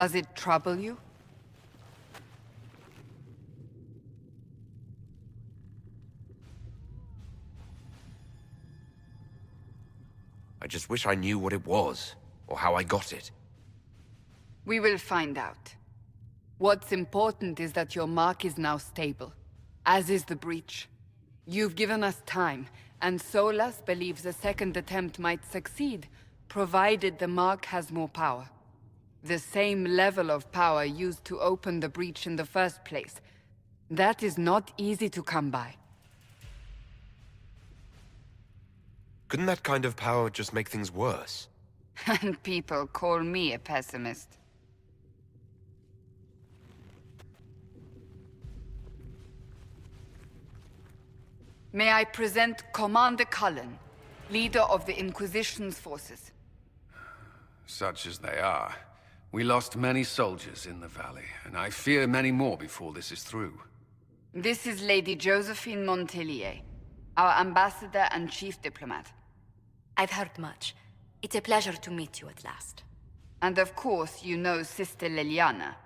Does it trouble you? I just wish I knew what it was, or how I got it. We will find out. What's important is that your mark is now stable, as is the breach. You've given us time, and Solas believes a second attempt might succeed, provided the mark has more power. The same level of power used to open the breach in the first place. That is not easy to come by. Couldn't that kind of power just make things worse? And people call me a pessimist. May I present Commander Cullen, leader of the Inquisition's forces. Such as they are. We lost many soldiers in the valley, and I fear many more before this is through. This is Lady Josephine Montelier, our ambassador and chief diplomat. I've heard much. It's a pleasure to meet you at last. And of course, you know Sister Liliana.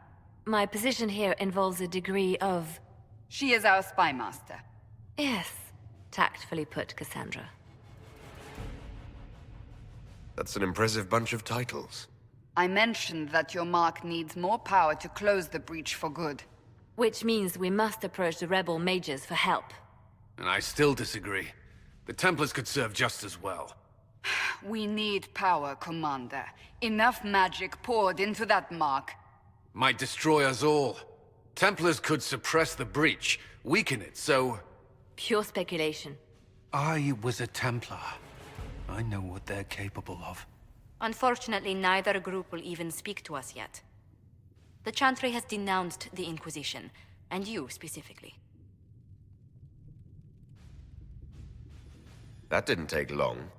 My position here involves a degree of... She is our spy master. Yes, tactfully put, Cassandra. That's an impressive bunch of titles. I mentioned that your mark needs more power to close the breach for good. Which means we must approach the rebel mages for help. And I still disagree. The Templars could serve just as well. We need power, Commander. Enough magic poured into that mark. Might destroy us all. Templars could suppress the breach, weaken it, so... Pure speculation. I was a Templar. I know what they're capable of. Unfortunately, neither group will even speak to us yet. The Chantry has denounced the Inquisition, and you specifically. That didn't take long.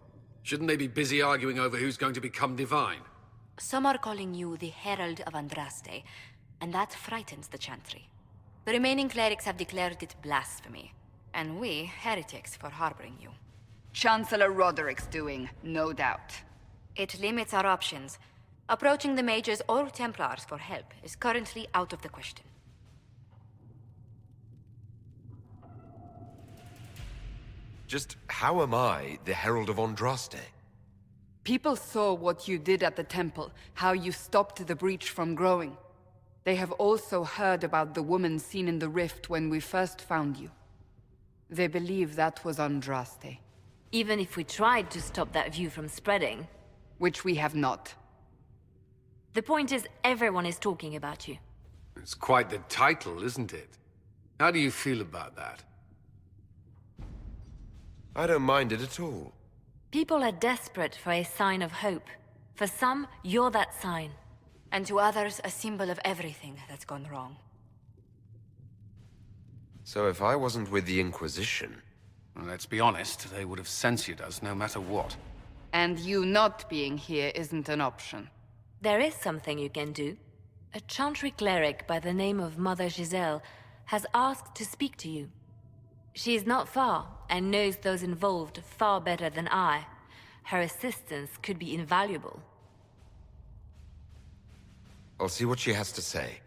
Shouldn't they be busy arguing over who's going to become divine? Some are calling you the Herald of Andraste, and that frightens the Chantry. The remaining clerics have declared it blasphemy, and we, heretics, for harboring you. Chancellor Roderick's doing, no doubt. It limits our options. Approaching the mages or Templars for help is currently out of the question. Just how am I the Herald of Andraste? People saw what you did at the temple, how you stopped the breach from growing. They have also heard about the woman seen in the rift when we first found you. They believe that was Andraste. Even if we tried to stop that view from spreading... Which we have not. The point is, everyone is talking about you. It's quite the title, isn't it? How do you feel about that? I don't mind it at all. People are desperate for a sign of hope. For some, you're that sign. And to others, a symbol of everything that's gone wrong. So if I wasn't with the Inquisition... Well, let's be honest, they would have censored us no matter what. And you not being here isn't an option. There is something you can do. A Chantry cleric by the name of Mother Giselle has asked to speak to you. She is not far, and knows those involved far better than I. Her assistance could be invaluable. I'll see what she has to say.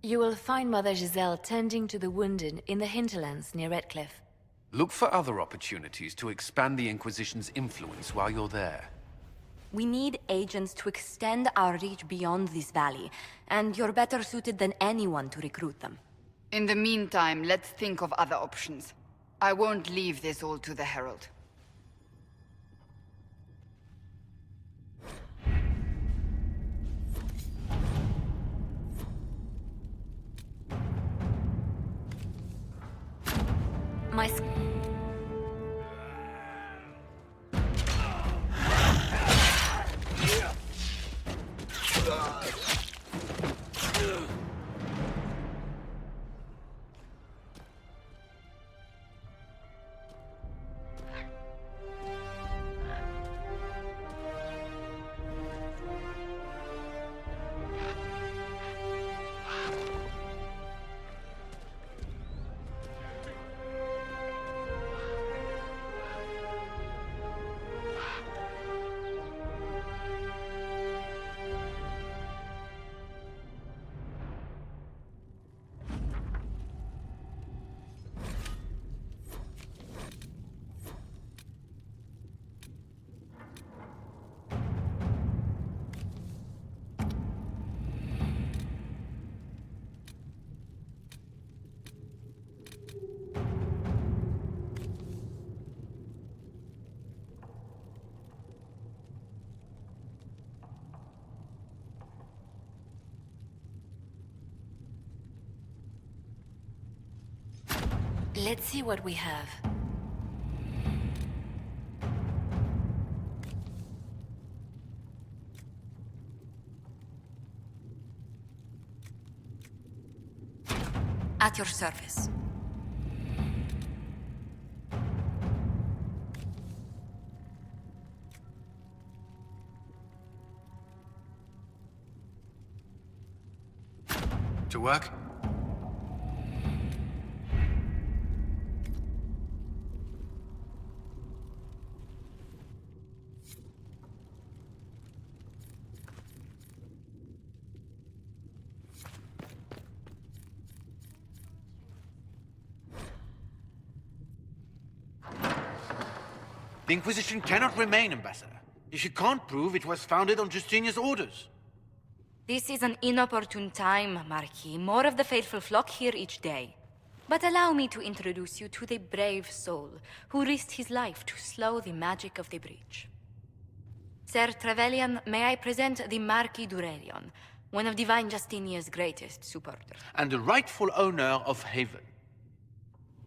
You will find Mother Giselle tending to the wounded in the hinterlands near Redcliffe. Look for other opportunities to expand the Inquisition's influence while you're there. We need agents to extend our reach beyond this valley, and you're better suited than anyone to recruit them. In the meantime, let's think of other options. I won't leave this all to the Herald. My... Let's see what we have. At your service. To work? The Inquisition cannot remain, Ambassador, if you can't prove it was founded on Justinian's orders. This is an inopportune time, Marquis. More of the faithful flock here each day. But allow me to introduce you to the brave soul who risked his life to slow the magic of the breach. Sir Trevelyan, may I present the Marquis d'Aurelion, one of Divine Justinia's greatest supporters. And the rightful owner of Haven.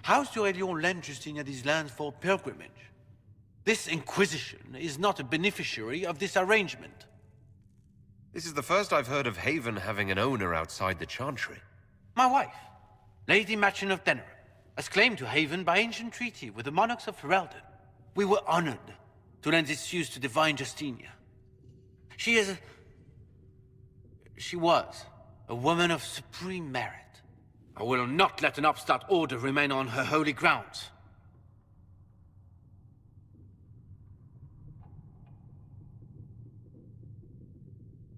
House d'Aurelion lent Justinia these lands for pilgrimage. This Inquisition is not a beneficiary of this arrangement. This is the first I've heard of Haven having an owner outside the Chantry. My wife, Lady Machin of Denerim, has claim to Haven by ancient treaty with the monarchs of Ferelden. We were honored to lend its use to Divine Justinia. She was a woman of supreme merit. I will not let an upstart order remain on her holy grounds.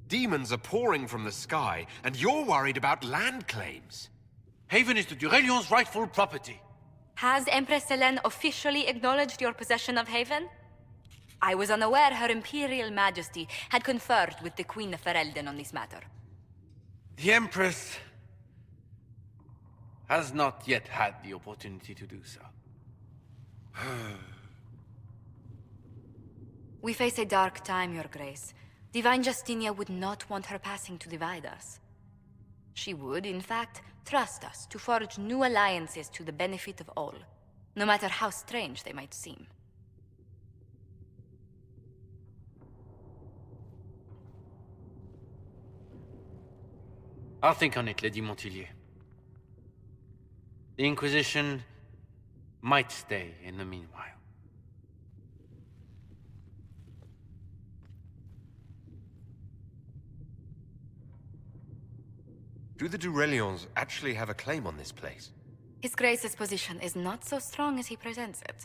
Demons are pouring from the sky, and you're worried about land claims. Haven is the d'Aurelion's rightful property. Has Empress Selene officially acknowledged your possession of Haven? I was unaware Her Imperial Majesty had conferred with the Queen of Ferelden on this matter. The Empress has not yet had the opportunity to do so. We face a dark time, Your Grace. Divine Justinia would not want her passing to divide us. She would, in fact, trust us to forge new alliances to the benefit of all, no matter how strange they might seem. I'll think on it, Lady Montilyet. The Inquisition might stay in the meanwhile. Do the d'Aurelions actually have a claim on this place? His Grace's position is not so strong as he presents it.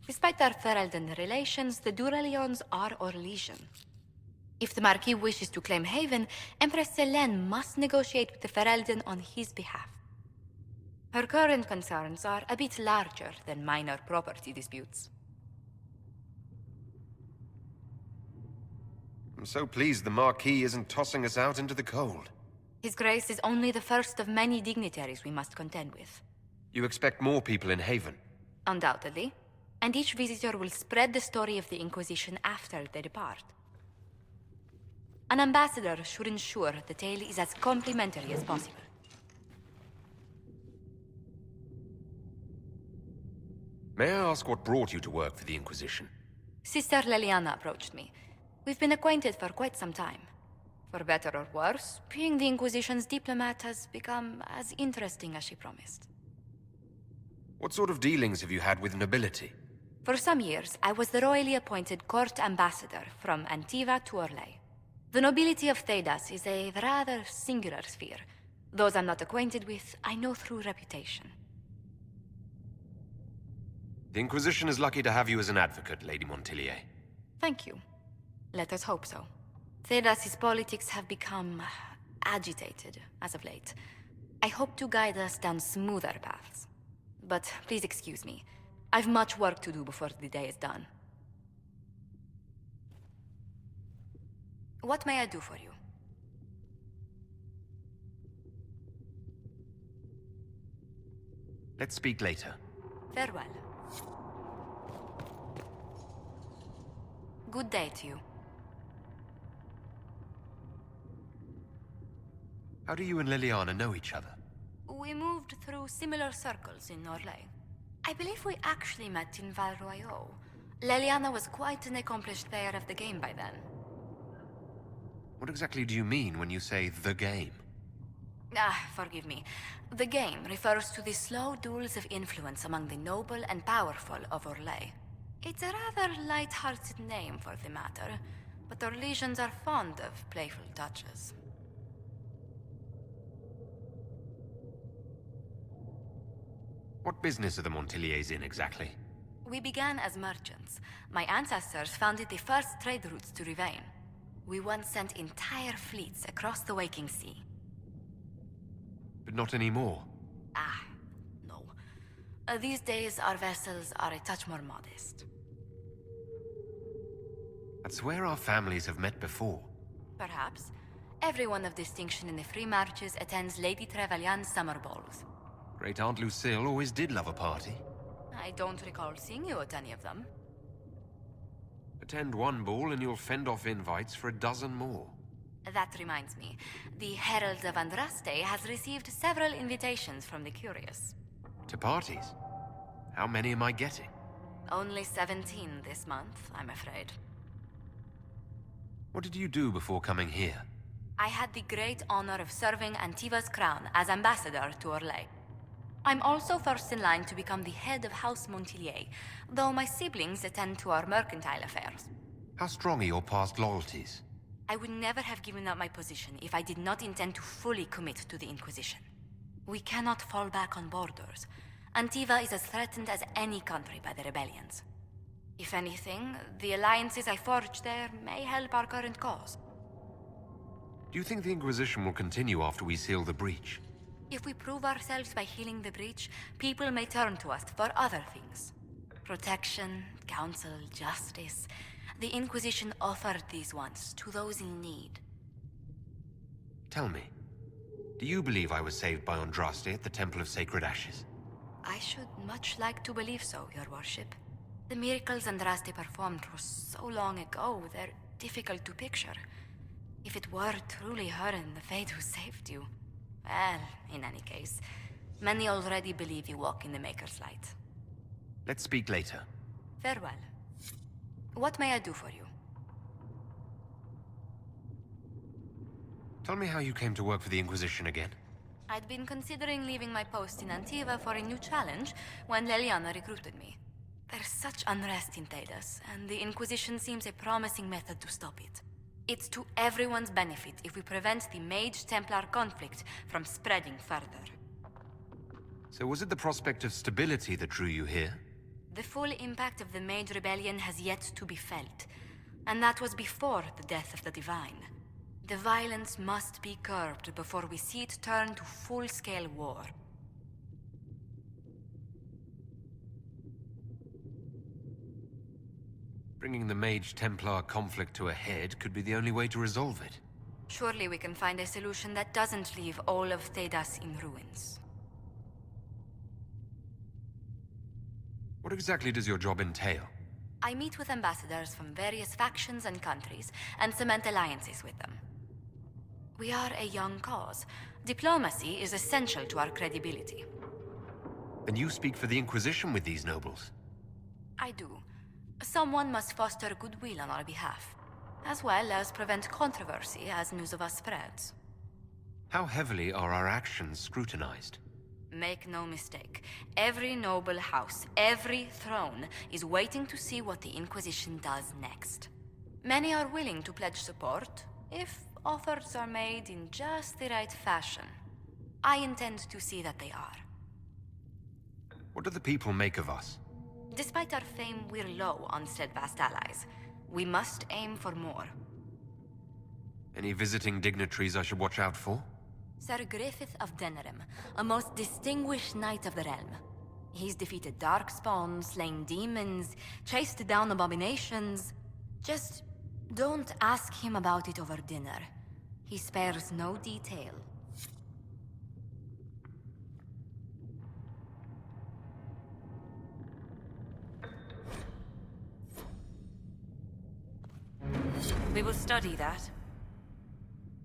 Despite our Ferelden relations, the d'Aurelions are our legion. If the Marquis wishes to claim Haven, Empress Selene must negotiate with the Ferelden on his behalf. Her current concerns are a bit larger than minor property disputes. I'm so pleased the Marquis isn't tossing us out into the cold. His Grace is only the first of many dignitaries we must contend with. You expect more people in Haven? Undoubtedly. And each visitor will spread the story of the Inquisition after they depart. An ambassador should ensure the tale is as complimentary as possible. May I ask what brought you to work for the Inquisition? Sister Leliana approached me. We've been acquainted for quite some time. For better or worse, being the Inquisition's diplomat has become as interesting as she promised. What sort of dealings have you had with nobility? For some years, I was the royally appointed court ambassador from Antiva to Orlais. The nobility of Thedas is a rather singular sphere. Those I'm not acquainted with, I know through reputation. The Inquisition is lucky to have you as an advocate, Lady Montilyet. Thank you. Let us hope so. Thedas's politics have become agitated as of late. I hope to guide us down smoother paths. But please excuse me. I've much work to do before the day is done. What may I do for you? Let's speak later. Farewell. Good day to you. How do you and Liliana know each other? We moved through similar circles in Orlais. I believe we actually met in Val Royeaux. Leliana was quite an accomplished player of the game by then. What exactly do you mean when you say the game? Forgive me. The game refers to the slow duels of influence among the noble and powerful of Orlais. It's a rather light-hearted name for the matter, but Orlesians are fond of playful touches. What business are the Montiliers in exactly? We began as merchants. My ancestors founded the first trade routes to Rivain. We once sent entire fleets across the Waking Sea. But not anymore. No. These days, our vessels are a touch more modest. That's where our families have met before. Perhaps. Everyone of distinction in the Free Marches attends Lady Trevelyan's summer balls. Great Aunt Lucille always did love a party. I don't recall seeing you at any of them. Attend one ball and you'll fend off invites for a dozen more. That reminds me. The Herald of Andraste has received several invitations from the curious. To parties? How many am I getting? Only 17 this month, I'm afraid. What did you do before coming here? I had the great honor of serving Antiva's crown as ambassador to Orlais. I'm also first in line to become the head of House Montilier, though my siblings attend to our mercantile affairs. How strong are your past loyalties? I would never have given up my position if I did not intend to fully commit to the Inquisition. We cannot fall back on borders. Antiva is as threatened as any country by the rebellions. If anything, the alliances I forged there may help our current cause. Do you think the Inquisition will continue after we seal the breach? If we prove ourselves by healing the breach, people may turn to us for other things. Protection, counsel, justice. The Inquisition offered these once to those in need. Tell me, do you believe I was saved by Andraste at the Temple of Sacred Ashes? I should much like to believe so, Your Worship. The miracles Andraste performed were so long ago, they're difficult to picture. If it were truly her and the Fate who saved you... Well, in any case, many already believe you walk in the Maker's light. Let's speak later. Farewell. What may I do for you? Tell me how you came to work for the Inquisition again. I'd been considering leaving my post in Antiva for a new challenge when Leliana recruited me. There's such unrest in Thedas, and the Inquisition seems a promising method to stop it. It's to everyone's benefit if we prevent the Mage-Templar conflict from spreading further. So was it the prospect of stability that drew you here? The full impact of the Mage Rebellion has yet to be felt, and that was before the death of the Divine. The violence must be curbed before we see it turn to full-scale war. Bringing the Mage-Templar conflict to a head could be the only way to resolve it. Surely we can find a solution that doesn't leave all of Thedas in ruins. What exactly does your job entail? I meet with ambassadors from various factions and countries, and cement alliances with them. We are a young cause. Diplomacy is essential to our credibility. Then you speak for the Inquisition with these nobles? I do. Someone must foster goodwill on our behalf, as well as prevent controversy as news of us spreads. How heavily are our actions scrutinized? Make no mistake, every noble house, every throne, is waiting to see what the Inquisition does next. Many are willing to pledge support, if offers are made in just the right fashion. I intend to see that they are. What do the people make of us? Despite our fame, we're low on steadfast allies. We must aim for more. Any visiting dignitaries I should watch out for? Sir Griffith of Denerim, a most distinguished knight of the realm. He's defeated darkspawn, slain demons, chased down abominations. Just don't ask him about it over dinner. He spares no detail. We will study that.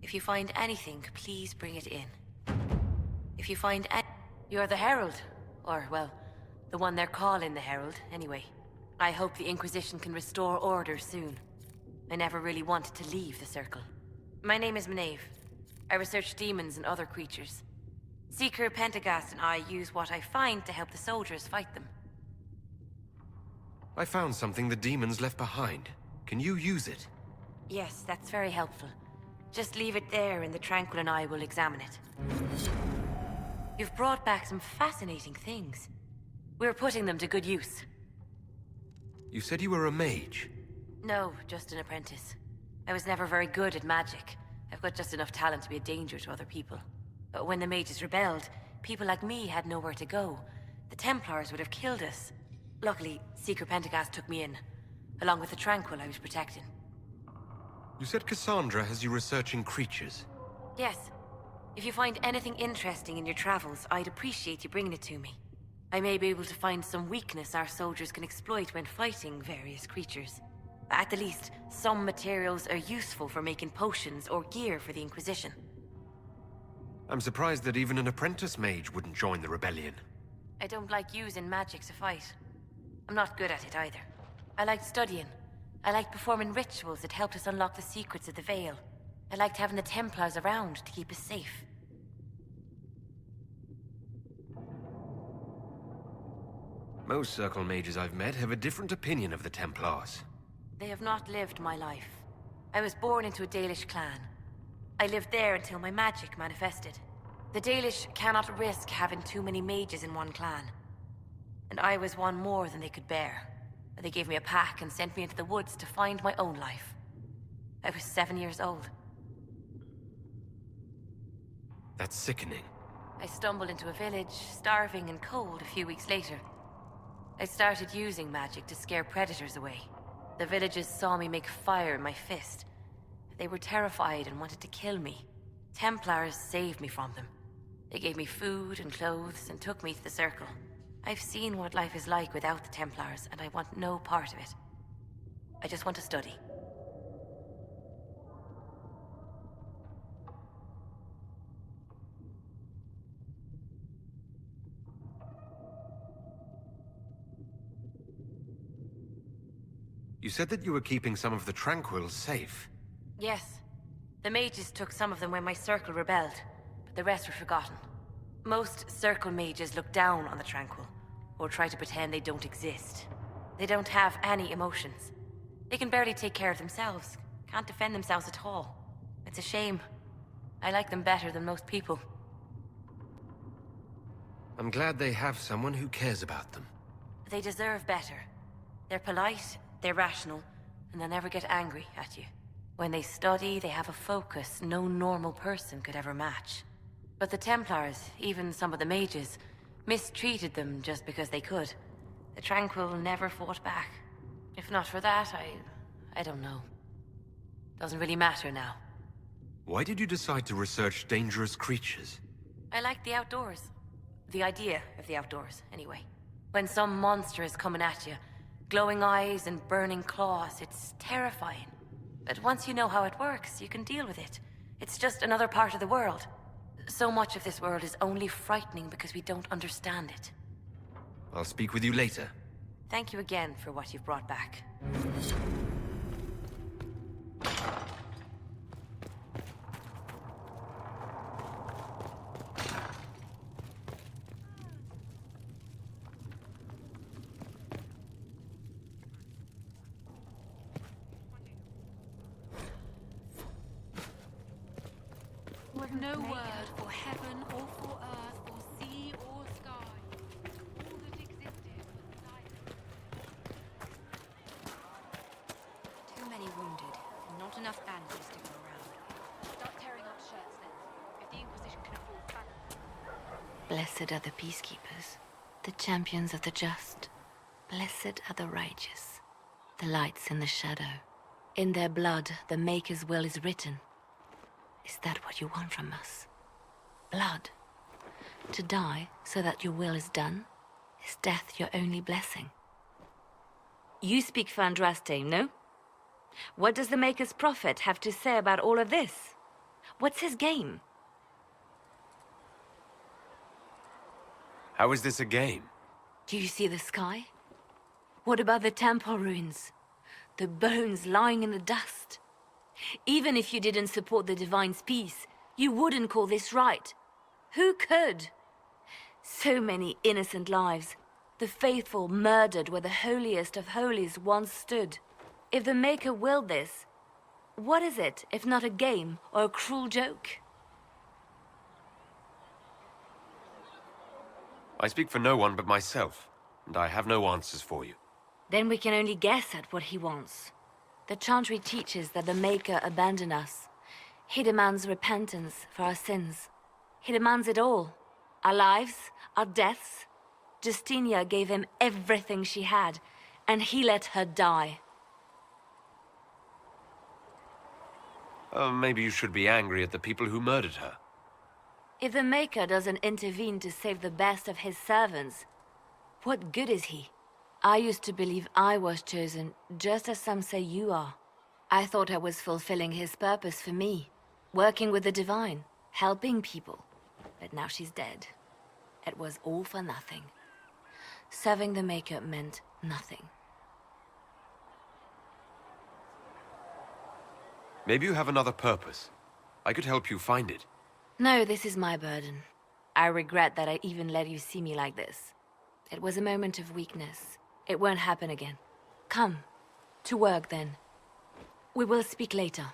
If you find anything, please bring it in. If you find any... You're the Herald. Or, well, The one they're calling the Herald, anyway. I hope the Inquisition can restore order soon. I never really wanted to leave the Circle. My name is Maeve. I research demons and other creatures. Seeker Pentagast and I use what I find to help the soldiers fight them. I found something the demons left behind. Can you use it? Yes, that's very helpful. Just leave it there and the Tranquil and I will examine it. You've brought back some fascinating things. We're putting them to good use. You said you were a mage. No, just an apprentice. I was never very good at magic. I've got just enough talent to be a danger to other people. But when the mages rebelled, people like me had nowhere to go. The Templars would have killed us. Luckily, Seeker Pentagast took me in, along with the Tranquil I was protecting. You said Cassandra has you researching creatures. Yes. If you find anything interesting in your travels, I'd appreciate you bringing it to me. I may be able to find some weakness our soldiers can exploit when fighting various creatures. At the least, some materials are useful for making potions or gear for the Inquisition. I'm surprised that even an apprentice mage wouldn't join the rebellion. I don't like using magic to fight. I'm not good at it either. I liked studying. I liked performing rituals that helped us unlock the secrets of the Veil. I liked having the Templars around to keep us safe. Most Circle mages I've met have a different opinion of the Templars. They have not lived my life. I was born into a Dalish clan. I lived there until my magic manifested. The Dalish cannot risk having too many mages in one clan. And I was one more than they could bear. They gave me a pack and sent me into the woods to find my own life. I was 7 years old. That's sickening. I stumbled into a village, starving and cold a few weeks later. I started using magic to scare predators away. The villagers saw me make fire in my fist. They were terrified and wanted to kill me. Templars saved me from them. They gave me food and clothes and took me to the Circle. I've seen what life is like without the Templars, and I want no part of it. I just want to study. You said that you were keeping some of the Tranquils safe. Yes. The mages took some of them when my Circle rebelled, but the rest were forgotten. Most Circle mages look down on the Tranquil, or try to pretend they don't exist. They don't have any emotions. They can barely take care of themselves, can't defend themselves at all. It's a shame. I like them better than most people. I'm glad they have someone who cares about them. They deserve better. They're polite, they're rational, and they'll never get angry at you. When they study, they have a focus no normal person could ever match. But the Templars, even some of the mages, mistreated them just because they could. The Tranquil never fought back. If not for that, I don't know. Doesn't really matter now. Why did you decide to research dangerous creatures? I like the outdoors. The idea of the outdoors, anyway. When some monster is coming at you, glowing eyes and burning claws, it's terrifying. But once you know how it works, you can deal with it. It's just another part of the world. So much of this world is only frightening because we don't understand it. I'll speak with you later. Thank you again for what you've brought back. With no word for heaven or for earth or sea or sky. All that existed was silent. Too many wounded, and not enough bandages to go around. Start tearing up shirts then. If the Inquisition can afford fact. Blessed are the peacekeepers, the champions of the just. Blessed are the righteous, the lights in the shadow. In their blood, the Maker's will is written. Is that what you want from us? Blood? To die so that your will is done? Is death your only blessing? You speak for Andraste, no? What does the Maker's prophet have to say about all of this? What's his game? How is this a game? Do you see the sky? What about the temple ruins? The bones lying in the dust? Even if you didn't support the Divine's peace, you wouldn't call this right. Who could? So many innocent lives. The faithful murdered where the holiest of holies once stood. If the Maker willed this, what is it if not a game or a cruel joke? I speak for no one but myself, and I have no answers for you. Then we can only guess at what he wants. The Chantry teaches that the Maker abandoned us. He demands repentance for our sins. He demands it all. Our lives, our deaths. Justinia gave him everything she had, and he let her die. Maybe you should be angry at the people who murdered her. If the Maker doesn't intervene to save the best of his servants, what good is he? I used to believe I was chosen, just as some say you are. I thought I was fulfilling his purpose for me, working with the Divine, helping people. But now she's dead. It was all for nothing. Serving the Maker meant nothing. Maybe you have another purpose. I could help you find it. No, this is my burden. I regret that I even let you see me like this. It was a moment of weakness. It won't happen again. Come. To work, then. We will speak later.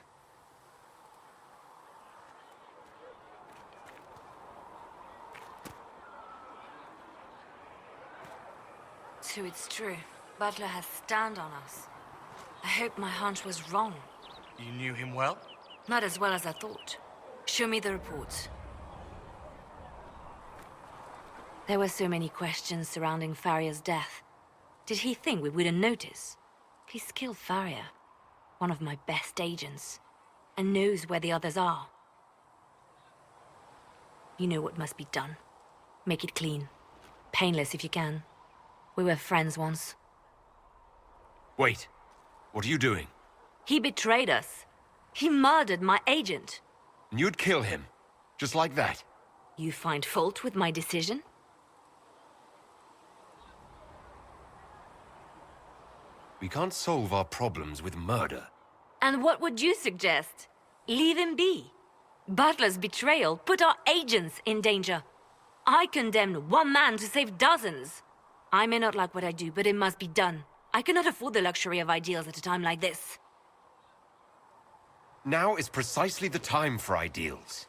So it's true. Butler has stand on us. I hope my hunch was wrong. You knew him well? Not as well as I thought. Show me the reports. There were so many questions surrounding Farria's death. Did he think we wouldn't notice? He's killed Farria, one of my best agents, and knows where the others are. You know what must be done. Make it clean. Painless if you can. We were friends once. Wait. What are you doing? He betrayed us. He murdered my agent. And you'd kill him? Just like that? You find fault with my decision? We can't solve our problems with murder. And what would you suggest? Leave him be. Butler's betrayal put our agents in danger. I condemned one man to save dozens. I may not like what I do, but it must be done. I cannot afford the luxury of ideals at a time like this. Now is precisely the time for ideals.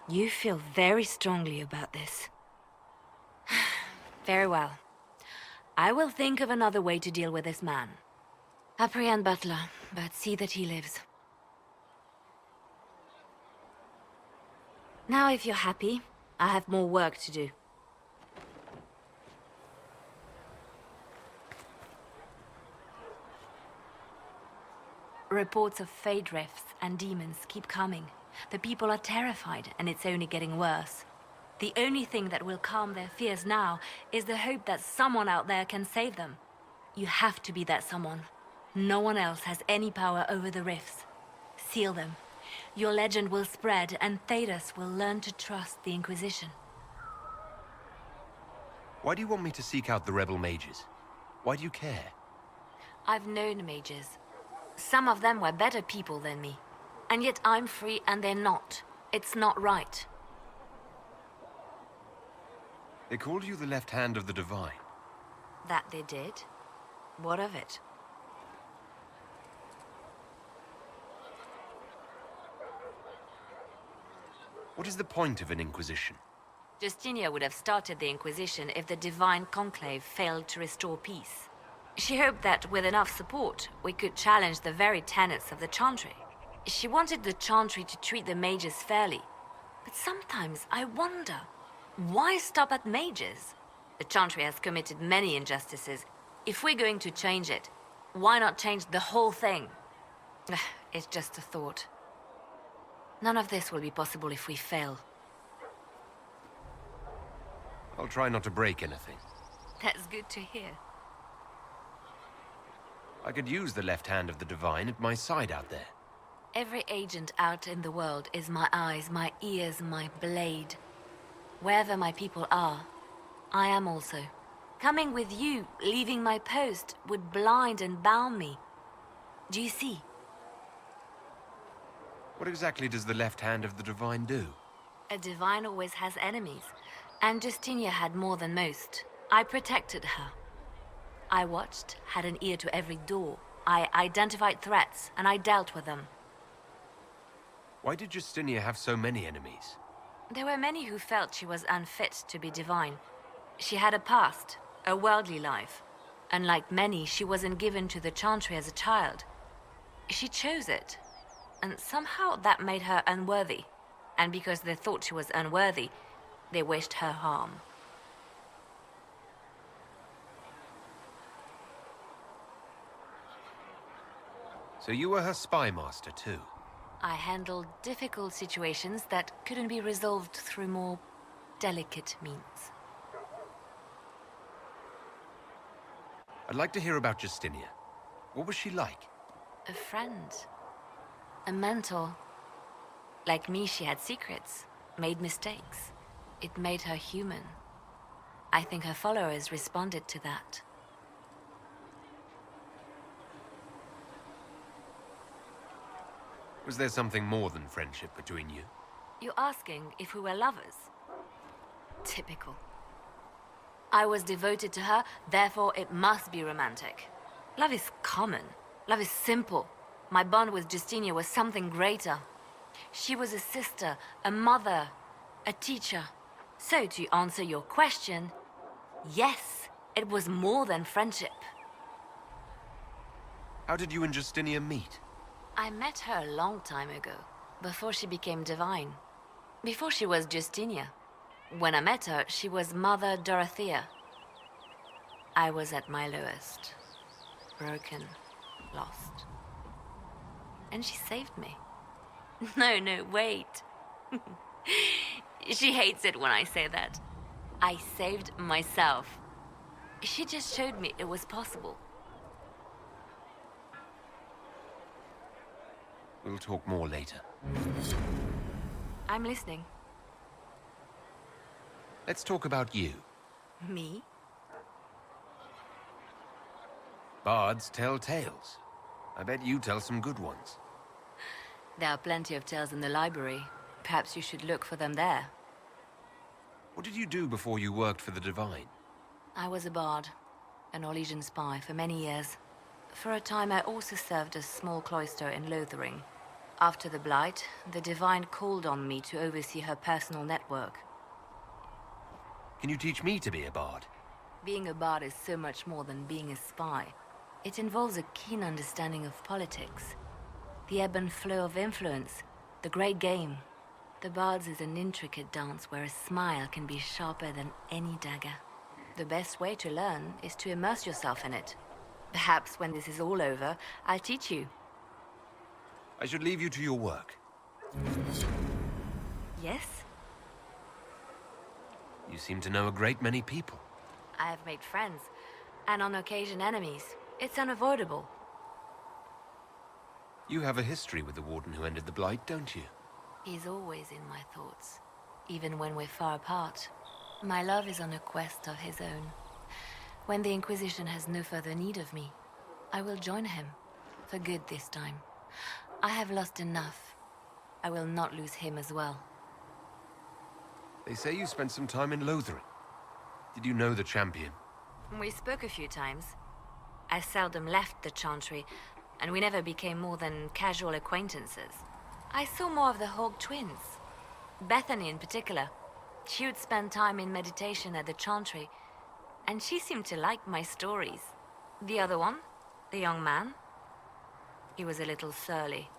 You feel very strongly about this. Very well. I will think of another way to deal with this man. Apprehend Butler, but see that he lives. Now, if you're happy, I have more work to do. Reports of fade rifts and demons keep coming. The people are terrified, and it's only getting worse. The only thing that will calm their fears now is the hope that someone out there can save them. You have to be that someone. No one else has any power over the rifts. Seal them. Your legend will spread, and Thedas will learn to trust the Inquisition. Why do you want me to seek out the rebel mages? Why do you care? I've known mages. Some of them were better people than me. And yet I'm free and they're not. It's not right. They called you the left hand of the Divine. That they did? What of it? What is the point of an Inquisition? Justinia would have started the Inquisition if the Divine Conclave failed to restore peace. She hoped that with enough support, we could challenge the very tenets of the Chantry. She wanted the Chantry to treat the mages fairly. But sometimes I wonder, why stop at mages? The Chantry has committed many injustices. If we're going to change it, why not change the whole thing? It's just a thought. None of this will be possible if we fail. I'll try not to break anything. That's good to hear. I could use the left hand of the Divine at my side out there. Every agent out in the world is my eyes, my ears, my blade. Wherever my people are, I am also. Coming with you, leaving my post, would blind and bound me. Do you see? What exactly does the left hand of the Divine do? A divine always has enemies, and Justinia had more than most. I protected her. I watched, had an ear to every door. I identified threats, and I dealt with them. Why did Justinia have so many enemies? There were many who felt she was unfit to be divine. She had a past, a worldly life. Unlike many, she wasn't given to the Chantry as a child. She chose it, and somehow that made her unworthy. And because they thought she was unworthy, they wished her harm. So you were her spy master too? I handled difficult situations that couldn't be resolved through more delicate means. I'd like to hear about Justinia. What was she like? A friend. A mentor. Like me, she had secrets, made mistakes. It made her human. I think her followers responded to that. Was there something more than friendship between you? You're asking if we were lovers? Typical. I was devoted to her, therefore it must be romantic. Love is common. Love is simple. My bond with Justinia was something greater. She was a sister, a mother, a teacher. So to answer your question, yes, it was more than friendship. How did you and Justinia meet? I met her a long time ago, before she became divine. Before she was Justinia. When I met her, she was Mother Dorothea. I was at my lowest. Broken, lost. And she saved me. No, wait. She hates it when I say that. I saved myself. She just showed me it was possible. We'll talk more later. I'm listening. Let's talk about you. Me? Bards tell tales. I bet you tell some good ones. There are plenty of tales in the library. Perhaps you should look for them there. What did you do before you worked for the Divine? I was a bard, an Orlesian spy for many years. For a time, I also served a small cloister in Lothering. After the Blight, the Divine called on me to oversee her personal network. Can you teach me to be a bard? Being a bard is so much more than being a spy. It involves a keen understanding of politics, the ebb and flow of influence, the great game. The bard's is an intricate dance where a smile can be sharper than any dagger. The best way to learn is to immerse yourself in it. Perhaps when this is all over, I'll teach you. I should leave you to your work. Yes? You seem to know a great many people. I have made friends, and on occasion enemies. It's unavoidable. You have a history with the Warden who ended the Blight, don't you? He's always in my thoughts, even when we're far apart. My love is on a quest of his own. When the Inquisition has no further need of me, I will join him, for good this time. I have lost enough. I will not lose him as well. They say you spent some time in Lothering. Did you know the Champion? We spoke a few times. I seldom left the Chantry, and we never became more than casual acquaintances. I saw more of the Hawk twins. Bethany in particular. She would spend time in meditation at the Chantry, and she seemed to like my stories. The other one, the young man, he was a little surly.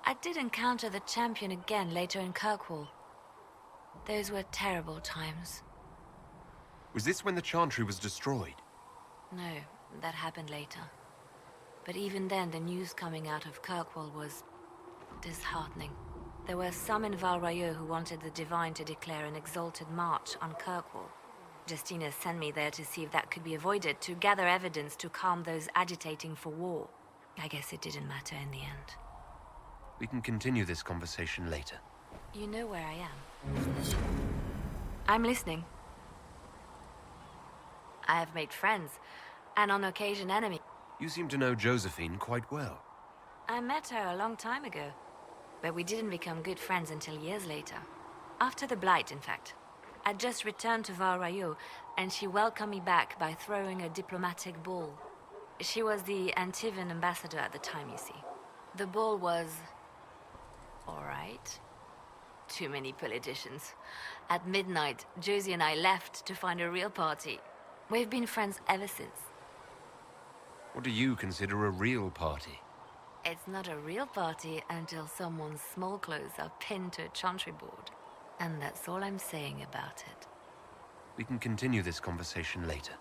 I did encounter the Champion again later in Kirkwall. Those were terrible times. Was this when the Chantry was destroyed? No, that happened later. But even then, the news coming out of Kirkwall was disheartening. There were some in Val Royeaux who wanted the Divine to declare an exalted march on Kirkwall. Justina sent me there to see if that could be avoided, to gather evidence to calm those agitating for war. I guess it didn't matter in the end. We can continue this conversation later. You know where I am. I'm listening. I have made friends, and on occasion enemies. You seem to know Josephine quite well. I met her a long time ago, but we didn't become good friends until years later. After the Blight, in fact. I'd just returned to Val Rayo, and she welcomed me back by throwing a diplomatic ball. She was the Antivan ambassador at the time, you see. The ball was... alright. Too many politicians. At midnight, Josie and I left to find a real party. We've been friends ever since. What do you consider a real party? It's not a real party until someone's small clothes are pinned to a chantry board. And that's all I'm saying about it. We can continue this conversation later.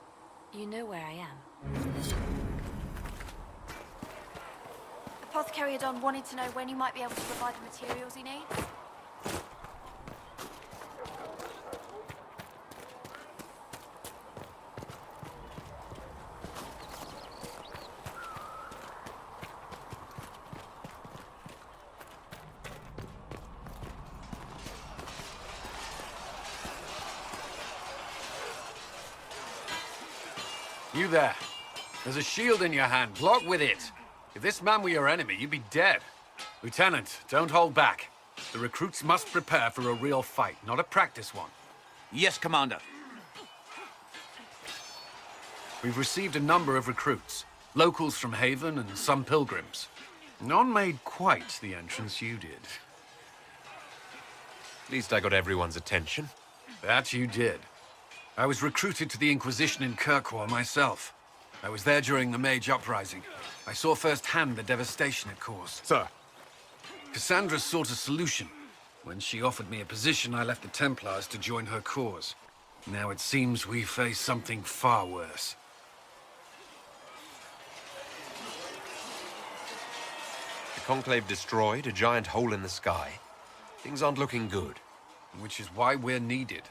You know where I am. Apothecary Adon wanted to know when you might be able to provide the materials he needs. You there. There's a shield in your hand. Block with it. If this man were your enemy, you'd be dead. Lieutenant, don't hold back. The recruits must prepare for a real fight, not a practice one. Yes, Commander. We've received a number of recruits. Locals from Haven and some pilgrims. None made quite the entrance you did. At least I got everyone's attention. That you did. I was recruited to the Inquisition in Kirkwall myself. I was there during the Mage Uprising. I saw firsthand the devastation it caused. Sir. Cassandra sought a solution. When she offered me a position, I left the Templars to join her cause. Now it seems we face something far worse. The Conclave destroyed, a giant hole in the sky. Things aren't looking good. Which is why we're needed.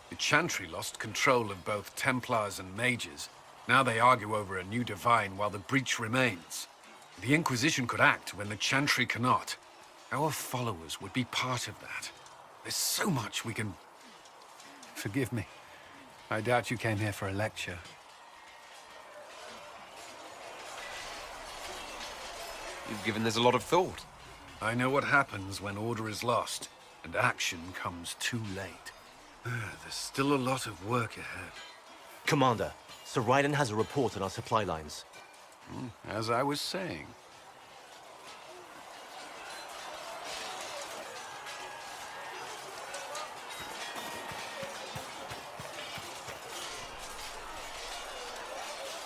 The Chantry lost control of both Templars and Mages. Now they argue over a new divine while the breach remains. The Inquisition could act when the Chantry cannot. Our followers would be part of that. There's so much we can... Forgive me. I doubt you came here for a lecture. You've given this a lot of thought. I know what happens when order is lost, and action comes too late. There's still a lot of work ahead. Commander, Sir Ryden has a report on our supply lines. As I was saying.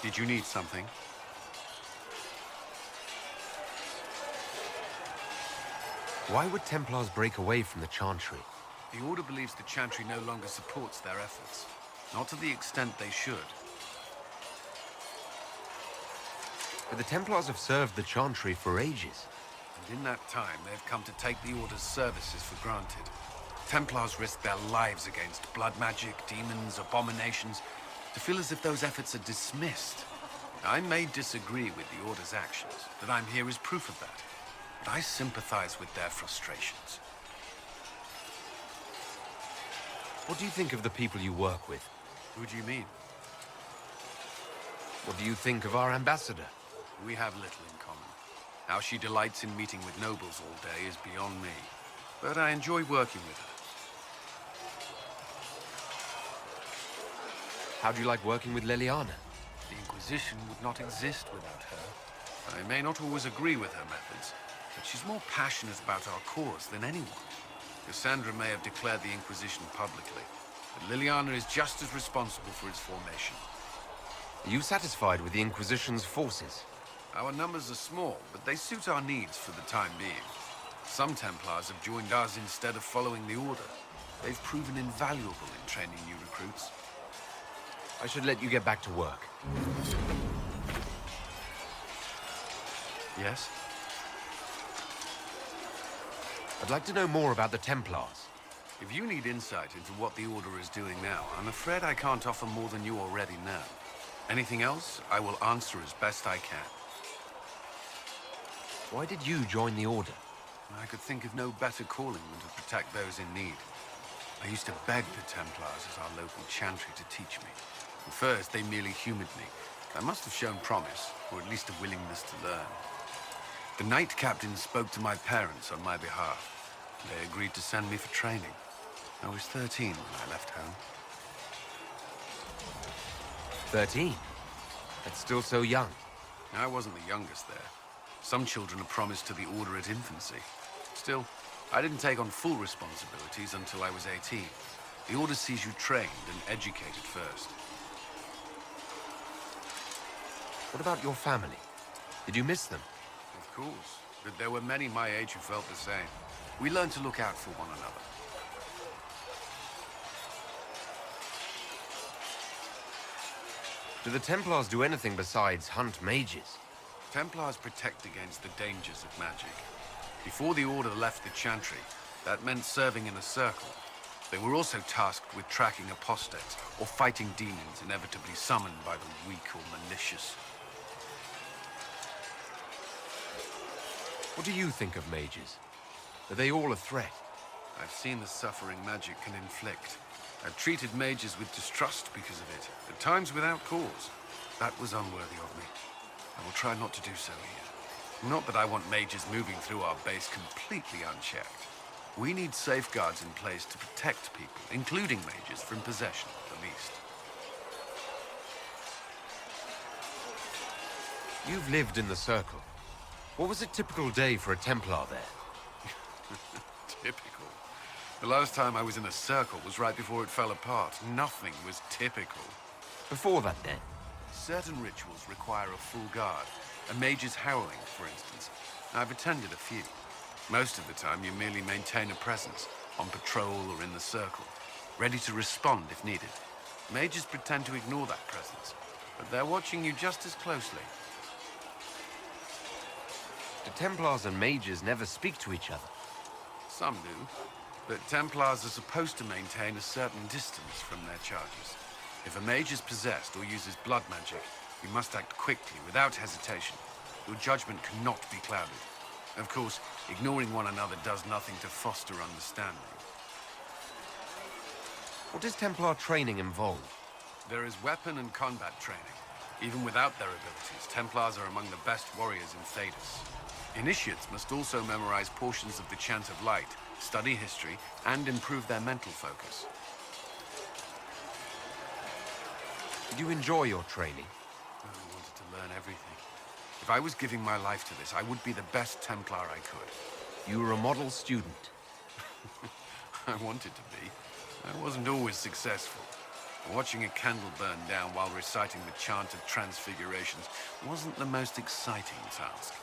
Did you need something? Why would Templars break away from the Chantry? The Order believes the Chantry no longer supports their efforts. Not to the extent they should. But the Templars have served the Chantry for ages. And in that time, they've come to take the Order's services for granted. Templars risk their lives against blood magic, demons, abominations, to feel as if those efforts are dismissed. I may disagree with the Order's actions. That I'm here is proof of that. But I sympathize with their frustrations. What do you think of the people you work with? Who do you mean? What do you think of our ambassador? We have little in common. How she delights in meeting with nobles all day is beyond me. But I enjoy working with her. How do you like working with Leliana? The Inquisition would not exist without her. I may not always agree with her methods, but she's more passionate about our cause than anyone. Cassandra may have declared the Inquisition publicly, but Liliana is just as responsible for its formation. Are you satisfied with the Inquisition's forces? Our numbers are small, but they suit our needs for the time being. Some Templars have joined us instead of following the Order. They've proven invaluable in training new recruits. I should let you get back to work. Yes? I'd like to know more about the Templars. If you need insight into what the Order is doing now, I'm afraid I can't offer more than you already know. Anything else, I will answer as best I can. Why did you join the Order? I could think of no better calling than to protect those in need. I used to beg the Templars as our local chantry to teach me. At first, they merely humored me. I must have shown promise, or at least a willingness to learn. The Knight Captain spoke to my parents on my behalf. They agreed to send me for training. I was 13 when I left home. 13? That's still so young. I wasn't the youngest there. Some children are promised to the Order at infancy. Still, I didn't take on full responsibilities until I was 18. The Order sees you trained and educated first. What about your family? Did you miss them? Of course, but there were many my age who felt the same. We learned to look out for one another. Do the Templars do anything besides hunt mages? Templars protect against the dangers of magic. Before the Order left the Chantry, that meant serving in a circle. They were also tasked with tracking apostates, or fighting demons inevitably summoned by the weak or malicious. What do you think of mages? Are they all a threat? I've seen the suffering magic can inflict. I've treated mages with distrust because of it, at times without cause. That was unworthy of me. I will try not to do so here. Not that I want mages moving through our base completely unchecked. We need safeguards in place to protect people, including mages, from possession, at least. You've lived in the Circle. What was a typical day for a Templar there? Typical. The last time I was in a circle was right before it fell apart. Nothing was typical. Before that, then? Certain rituals require a full guard. A mage's howling, for instance. I've attended a few. Most of the time, you merely maintain a presence, on patrol or in the circle, ready to respond if needed. Mages pretend to ignore that presence, but they're watching you just as closely. Do Templars and mages never speak to each other? Some do, but Templars are supposed to maintain a certain distance from their charges. If a mage is possessed or uses blood magic, you must act quickly, without hesitation. Your judgment cannot be clouded. Of course, ignoring one another does nothing to foster understanding. What does Templar training involve? There is weapon and combat training. Even without their abilities, Templars are among the best warriors in Thedas. Initiates must also memorize portions of the Chant of Light, study history, and improve their mental focus. Did you enjoy your training? I wanted to learn everything. If I was giving my life to this, I would be the best Templar I could. You were a model student. I wanted to be. I wasn't always successful. Watching a candle burn down while reciting the Chant of Transfigurations wasn't the most exciting task.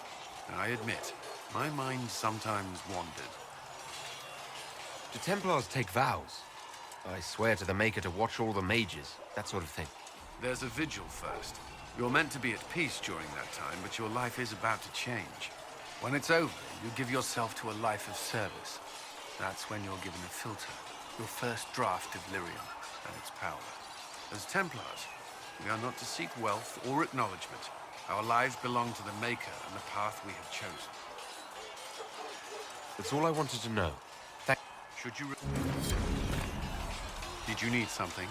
I admit, my mind sometimes wandered. Do Templars take vows? I swear to the Maker to watch all the mages, that sort of thing. There's a vigil first. You're meant to be at peace during that time, but your life is about to change. When it's over, you give yourself to a life of service. That's when you're given a filter, your first draft of Lyrium and its power. As Templars, we are not to seek wealth or acknowledgement. Our lives belong to the Maker and the path we have chosen. That's all I wanted to know. Should you... Did you need something?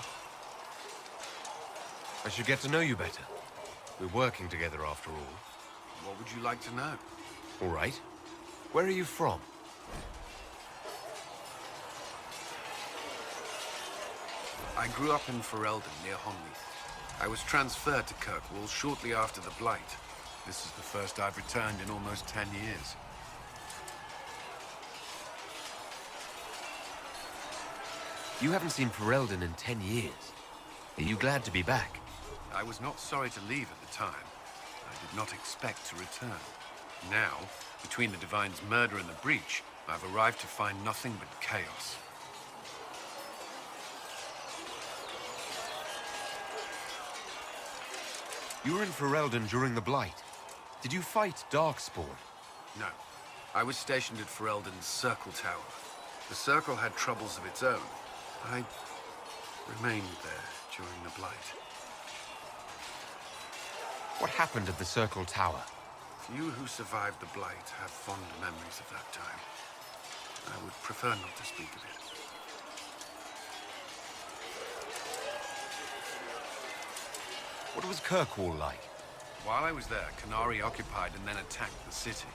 I should get to know you better. We're working together after all. What would you like to know? All right. Where are you from? I grew up in Ferelden, near Honleath. I was transferred to Kirkwall shortly after the Blight. This is the first I've returned in almost 10 years. You haven't seen Ferelden in 10 years. Are you glad to be back? I was not sorry to leave at the time. I did not expect to return. Now, between the Divine's murder and the breach, I've arrived to find nothing but chaos. You were in Ferelden during the Blight. Did you fight Darkspawn? No. I was stationed at Ferelden's Circle Tower. The Circle had troubles of its own. I remained there during the Blight. What happened at the Circle Tower? Few who survived the Blight have fond memories of that time. I would prefer not to speak of it. What was Kirkwall like? While I was there, Canary occupied and then attacked the city.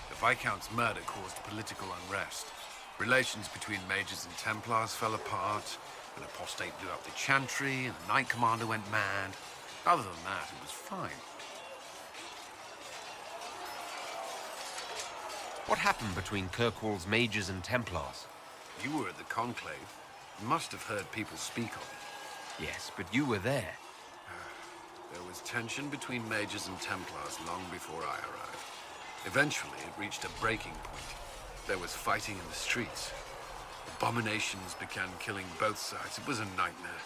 The Viscount's murder caused political unrest. Relations between mages and Templars fell apart. An apostate blew up the Chantry, and the Knight Commander went mad. Other than that, it was fine. What happened between Kirkwall's mages and Templars? You were at the Conclave. You must have heard people speak of it. Yes, but you were there. There was tension between mages and Templars long before I arrived. Eventually, it reached a breaking point. There was fighting in the streets. Abominations began killing both sides. It was a nightmare.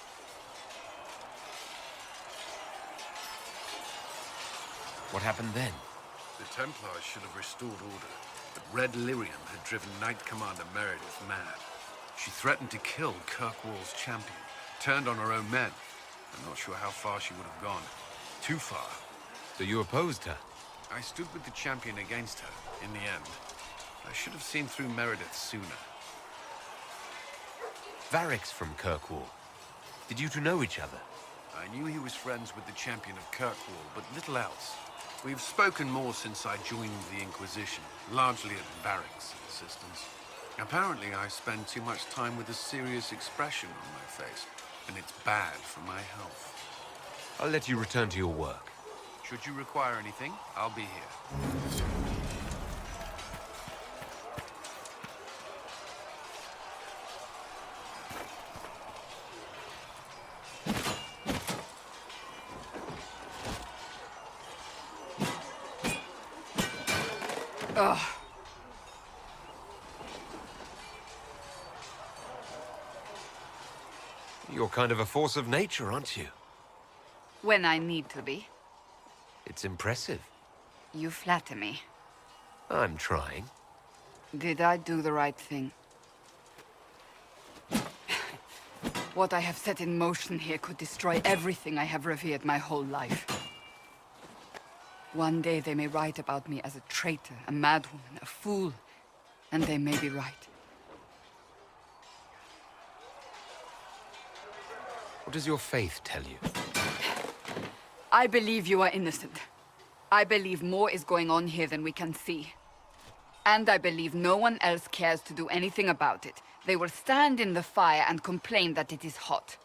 What happened then? The Templars should have restored order, but Red Lyrium had driven Knight Commander Meredith mad. She threatened to kill Kirkwall's champion, turned on her own men. I'm not sure how far she would have gone. Too far. So you opposed her? I stood with the champion against her, in the end. I should have seen through Meredith sooner. Varric's from Kirkwall. Did you two know each other? I knew he was friends with the champion of Kirkwall, but little else. We've spoken more since I joined the Inquisition, largely at Varric's insistence. Apparently, I spend too much time with a serious expression on my face, and it's bad for my health. I'll let you return to your work. Should you require anything, I'll be here. Ugh. You're kind of a force of nature, aren't you? When I need to be. It's impressive. You flatter me. I'm trying. Did I do the right thing? What I have set in motion here could destroy everything I have revered my whole life. One day they may write about me as a traitor, a madwoman, a fool, and they may be right. What does your faith tell you? I believe you are innocent. I believe more is going on here than we can see. And I believe no one else cares to do anything about it. They will stand in the fire and complain that it is hot.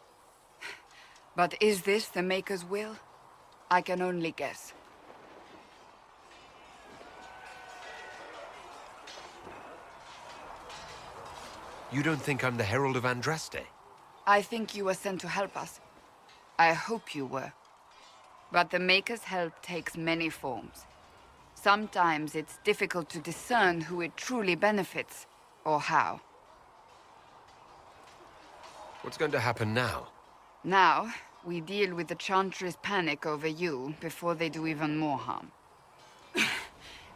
But is this the Maker's will? I can only guess. You don't think I'm the Herald of Andraste? I think you were sent to help us. I hope you were. But the Maker's help takes many forms. Sometimes it's difficult to discern who it truly benefits, or how. What's going to happen now? Now, we deal with the Chantry's panic over you before they do even more harm.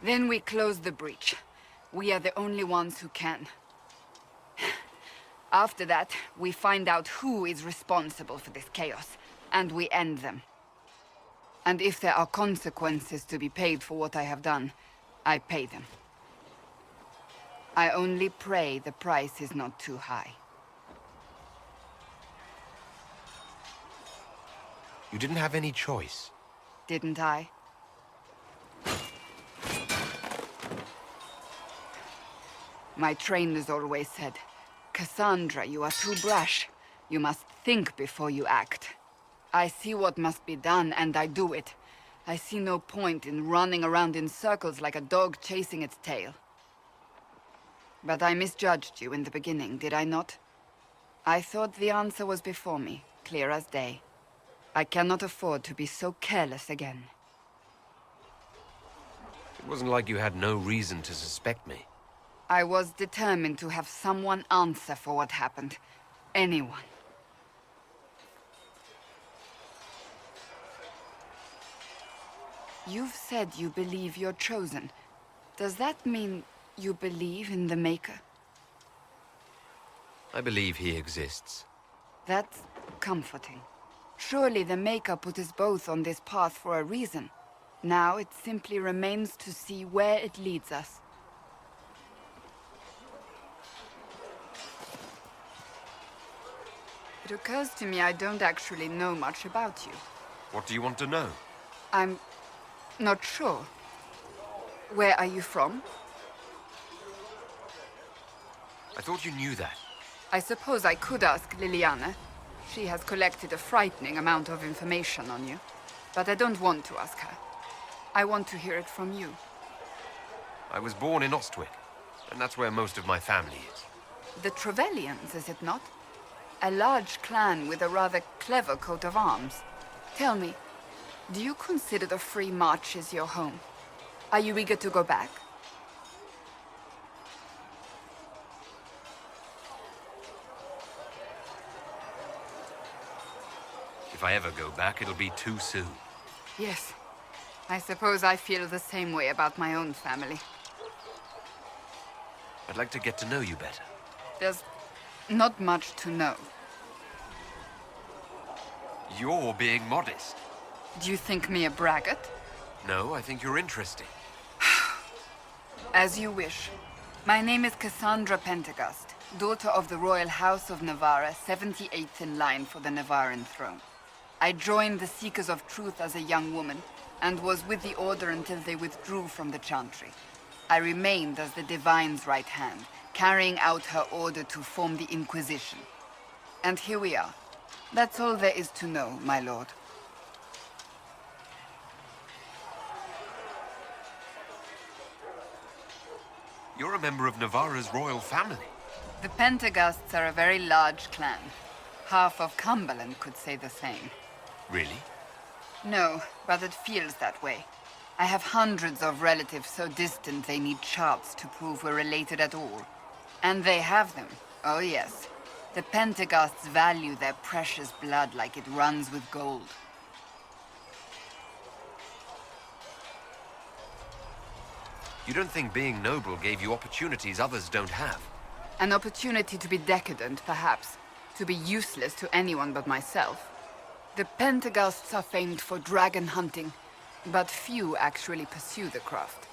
Then we close the breach. We are the only ones who can. After that, we find out who is responsible for this chaos, and we end them. And if there are consequences to be paid for what I have done, I pay them. I only pray the price is not too high. You didn't have any choice. Didn't I? My trainers always said, Cassandra, you are too brash. You must think before you act. I see what must be done, and I do it. I see no point in running around in circles like a dog chasing its tail. But I misjudged you in the beginning, did I not? I thought the answer was before me, clear as day. I cannot afford to be so careless again. It wasn't like you had no reason to suspect me. I was determined to have someone answer for what happened. Anyone. You've said you believe you're chosen. Does that mean you believe in the Maker? I believe he exists. That's comforting. Surely the Maker put us both on this path for a reason. Now it simply remains to see where it leads us. It occurs to me I don't actually know much about you. What do you want to know? I'm not sure. Where are you from? I thought you knew that. I suppose I could ask Liliana. She has collected a frightening amount of information on you. But I don't want to ask her. I want to hear it from you. I was born in Ostwick, and that's where most of my family is. The Trevellians, is it not? A large clan with a rather clever coat of arms. Tell me, do you consider the Free Marches your home? Are you eager to go back? If I ever go back, it'll be too soon. Yes. I suppose I feel the same way about my own family. I'd like to get to know you better. There's not much to know. You're being modest. Do you think me a braggart? No, I think you're interesting. As you wish. My name is Cassandra Pentegast, daughter of the Royal House of Navarra, 78th in line for the Navarran throne. I joined the Seekers of Truth as a young woman, and was with the Order until they withdrew from the Chantry. I remained as the Divine's right hand, carrying out her order to form the Inquisition. And here we are. That's all there is to know, my lord. You're a member of Navarra's royal family. The Pentegasts are a very large clan. Half of Cumberland could say the same. Really? No, but it feels that way. I have hundreds of relatives so distant they need charts to prove we're related at all. And they have them. Oh yes. The Pentegasts value their precious blood like it runs with gold. You don't think being noble gave you opportunities others don't have? An opportunity to be decadent, perhaps. To be useless to anyone but myself. The Pentegasts are famed for dragon hunting, but few actually pursue the craft.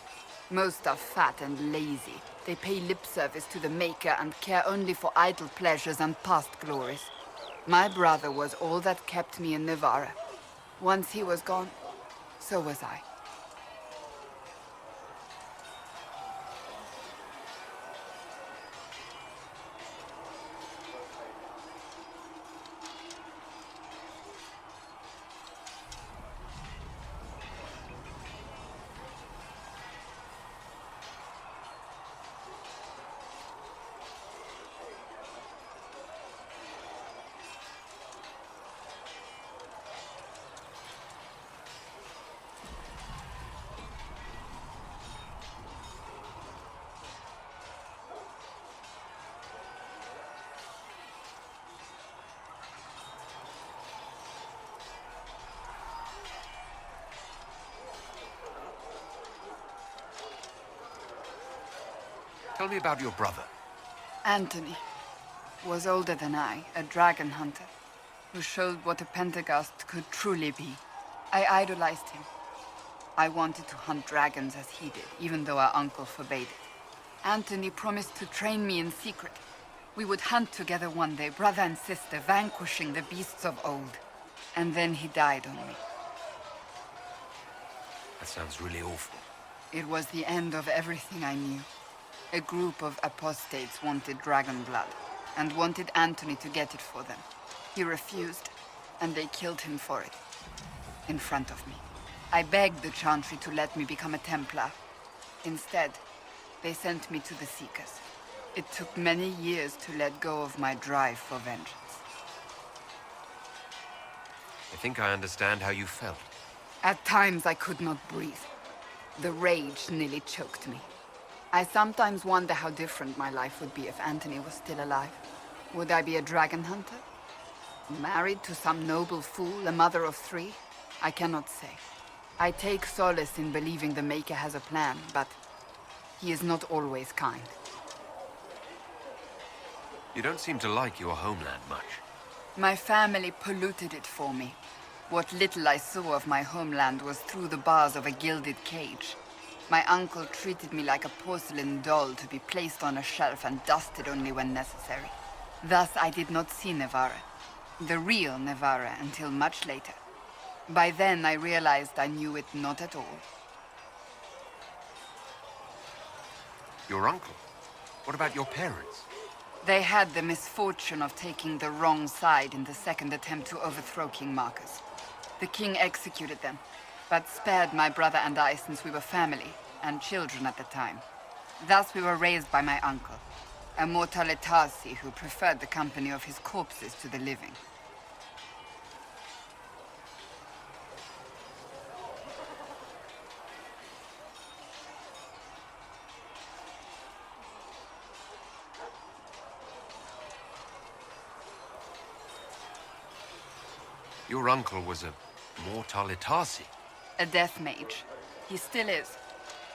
Most are fat and lazy. They pay lip service to the Maker and care only for idle pleasures and past glories. My brother was all that kept me in Navarra. Once he was gone, so was I. Tell me about your brother. Anthony was older than I, a dragon hunter, who showed what a Pentagast could truly be. I idolized him. I wanted to hunt dragons as he did, even though our uncle forbade it. Anthony promised to train me in secret. We would hunt together one day, brother and sister, vanquishing the beasts of old. And then he died on me. That sounds really awful. It was the end of everything I knew. A group of apostates wanted dragon blood, and wanted Anthony to get it for them. He refused, and they killed him for it. In front of me. I begged the Chantry to let me become a Templar. Instead, they sent me to the Seekers. It took many years to let go of my drive for vengeance. I think I understand how you felt. At times I could not breathe. The rage nearly choked me. I sometimes wonder how different my life would be if Anthony was still alive. Would I be a dragon hunter? Married to some noble fool, a mother of 3? I cannot say. I take solace in believing the Maker has a plan, but he is not always kind. You don't seem to like your homeland much. My family polluted it for me. What little I saw of my homeland was through the bars of a gilded cage. My uncle treated me like a porcelain doll to be placed on a shelf and dusted only when necessary. Thus I did not see Navarra, the real Navarra, until much later. By then, I realized I knew it not at all. Your uncle? What about your parents? They had the misfortune of taking the wrong side in the second attempt to overthrow King Marcus. The king executed them, but spared my brother and I since we were family, and children at the time. Thus we were raised by my uncle, a mortale Tarsi who preferred the company of his corpses to the living. Your uncle was a mortale Tarsi. A death mage. He still is.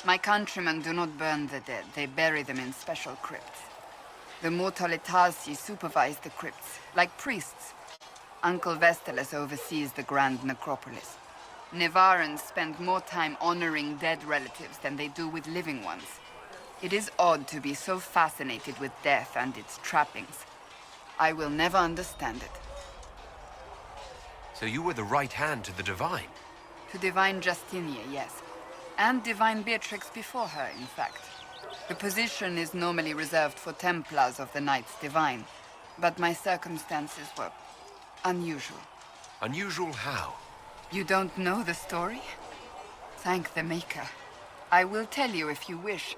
My countrymen do not burn the dead, they bury them in special crypts. The mortale Tarsi supervise the crypts, like priests. Uncle Vestalis oversees the grand necropolis. Nevarans spend more time honoring dead relatives than they do with living ones. It is odd to be so fascinated with death and its trappings. I will never understand it. So you were the right hand to the Divine? To Divine Justinia, yes. And Divine Beatrix before her, in fact. The position is normally reserved for Templars of the Knights Divine, but my circumstances were unusual. Unusual how? You don't know the story? Thank the Maker. I will tell you if you wish,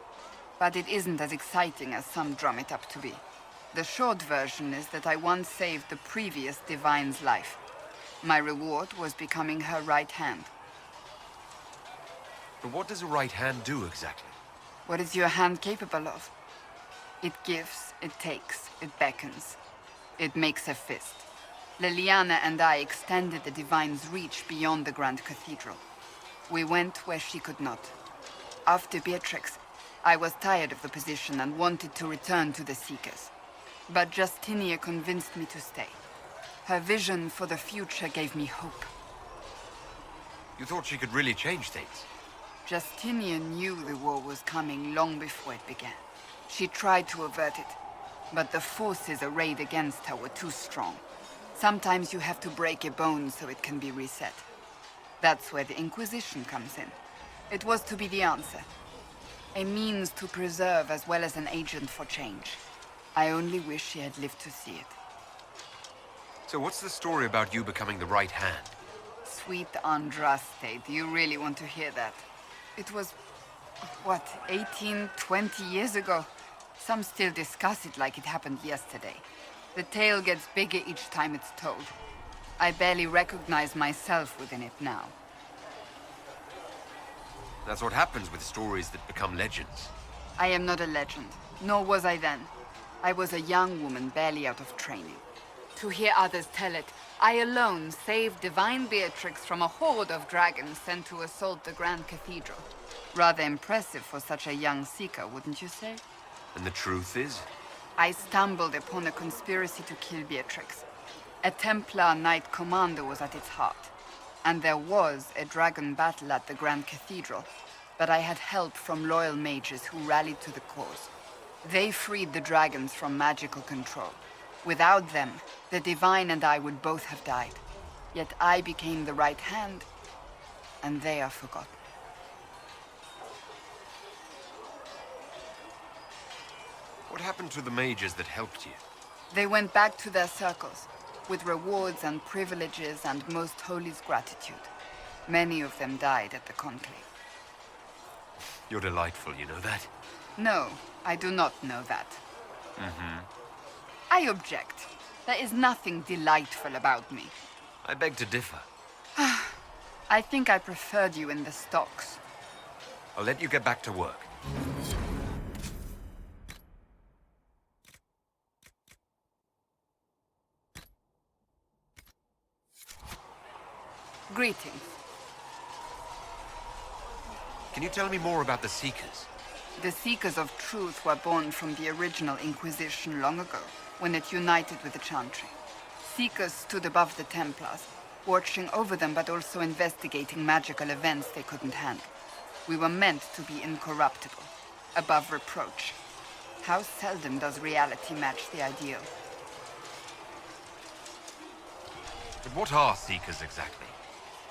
but it isn't as exciting as some drum it up to be. The short version is that I once saved the previous Divine's life. My reward was becoming her right hand. But what does a right hand do exactly? What is your hand capable of? It gives, it takes, it beckons. It makes a fist. Liliana and I extended the Divine's reach beyond the Grand Cathedral. We went where she could not. After Beatrix, I was tired of the position and wanted to return to the Seekers. But Justinia convinced me to stay. Her vision for the future gave me hope. You thought she could really change things? Justinia knew the war was coming long before it began. She tried to avert it, but the forces arrayed against her were too strong. Sometimes you have to break a bone so it can be reset. That's where the Inquisition comes in. It was to be the answer. A means to preserve as well as an agent for change. I only wish she had lived to see it. So what's the story about you becoming the right hand? Sweet Andraste, do you really want to hear that? It was, what, 18, 20 years ago? Some still discuss it like it happened yesterday. The tale gets bigger each time it's told. I barely recognize myself within it now. That's what happens with stories that become legends. I am not a legend, nor was I then. I was a young woman barely out of training. To hear others tell it, I alone saved Divine Beatrix from a horde of dragons sent to assault the Grand Cathedral. Rather impressive for such a young seeker, wouldn't you say? And the truth is? I stumbled upon a conspiracy to kill Beatrix. A Templar Knight Commander was at its heart. And there was a dragon battle at the Grand Cathedral, but I had help from loyal mages who rallied to the cause. They freed the dragons from magical control. Without them, the Divine and I would both have died. Yet I became the right hand, and they are forgotten. What happened to the mages that helped you? They went back to their circles, with rewards and privileges and Most Holy's gratitude. Many of them died at the Conclave. You're delightful, you know that? No, I do not know that. I object. There is nothing delightful about me. I beg to differ. I think I preferred you in the stocks. I'll let you get back to work. Greetings. Can you tell me more about the Seekers? The Seekers of Truth were born from the original Inquisition long ago, when it united with the Chantry. Seekers stood above the Templars, watching over them but also investigating magical events they couldn't handle. We were meant to be incorruptible, above reproach. How seldom does reality match the ideal? But what are Seekers exactly?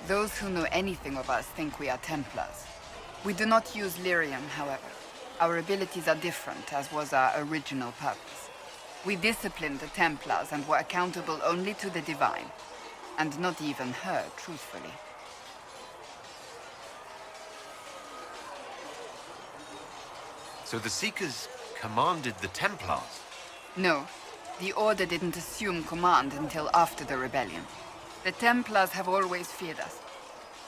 Those who know anything of us think we are Templars. We do not use lyrium, however. Our abilities are different, as was our original purpose. We disciplined the Templars and were accountable only to the Divine. And not even her, truthfully. So the Seekers commanded the Templars? No, the Order didn't assume command until after the rebellion. The Templars have always feared us.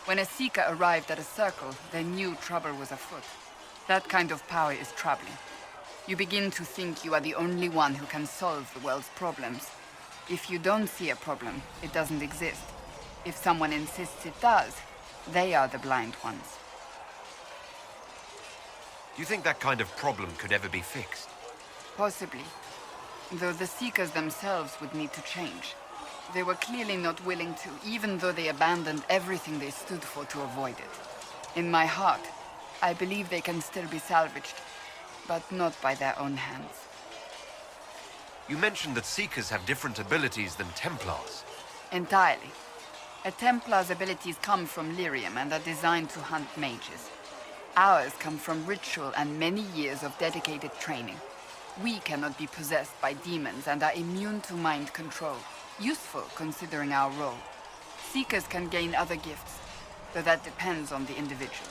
When a Seeker arrived at a circle, they knew trouble was afoot. That kind of power is troubling. You begin to think you are the only one who can solve the world's problems. If you don't see a problem, it doesn't exist. If someone insists it does, they are the blind ones. Do you think that kind of problem could ever be fixed? Possibly. Though the Seekers themselves would need to change. They were clearly not willing to, even though they abandoned everything they stood for to avoid it. In my heart, I believe they can still be salvaged, but not by their own hands. You mentioned that Seekers have different abilities than Templars. Entirely. A Templar's abilities come from lyrium and are designed to hunt mages. Ours come from ritual and many years of dedicated training. We cannot be possessed by demons and are immune to mind control. Useful, considering our role. Seekers can gain other gifts, though that depends on the individual.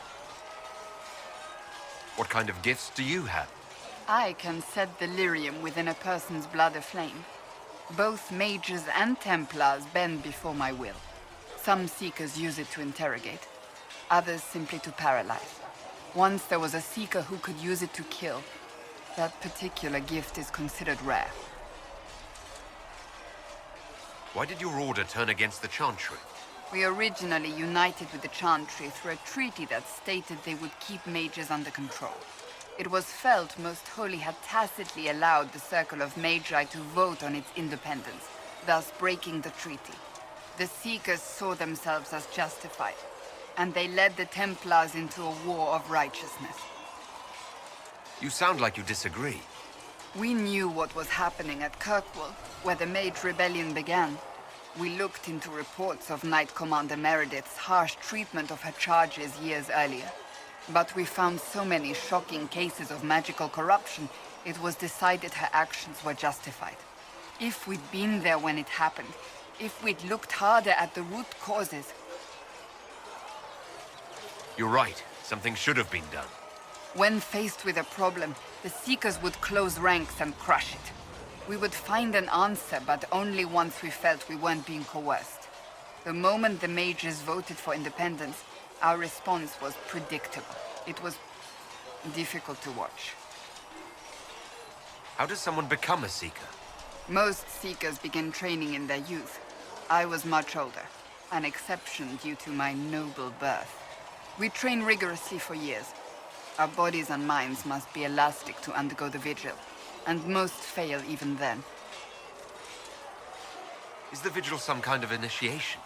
What kind of gifts do you have? I can set the lyrium within a person's blood aflame. Both mages and Templars bend before my will. Some Seekers use it to interrogate, others simply to paralyze. Once there was a Seeker who could use it to kill. That particular gift is considered rare. Why did your order turn against the Chantry? We originally united with the Chantry through a treaty that stated they would keep mages under control. It was felt Most Holy had tacitly allowed the Circle of Magi to vote on its independence, thus breaking the treaty. The Seekers saw themselves as justified, and they led the Templars into a war of righteousness. You sound like you disagree. We knew what was happening at Kirkwall, where the Mage Rebellion began. We looked into reports of Knight Commander Meredith's harsh treatment of her charges years earlier. But we found so many shocking cases of magical corruption, it was decided her actions were justified. If we'd been there when it happened, if we'd looked harder at the root causes... You're right. Something should have been done. When faced with a problem, the Seekers would close ranks and crush it. We would find an answer, but only once we felt we weren't being coerced. The moment the mages voted for independence, our response was predictable. It was difficult to watch. How does someone become a Seeker? Most Seekers begin training in their youth. I was much older, an exception due to my noble birth. We train rigorously for years. Our bodies and minds must be elastic to undergo the vigil, and most fail even then. Is the vigil some kind of initiation?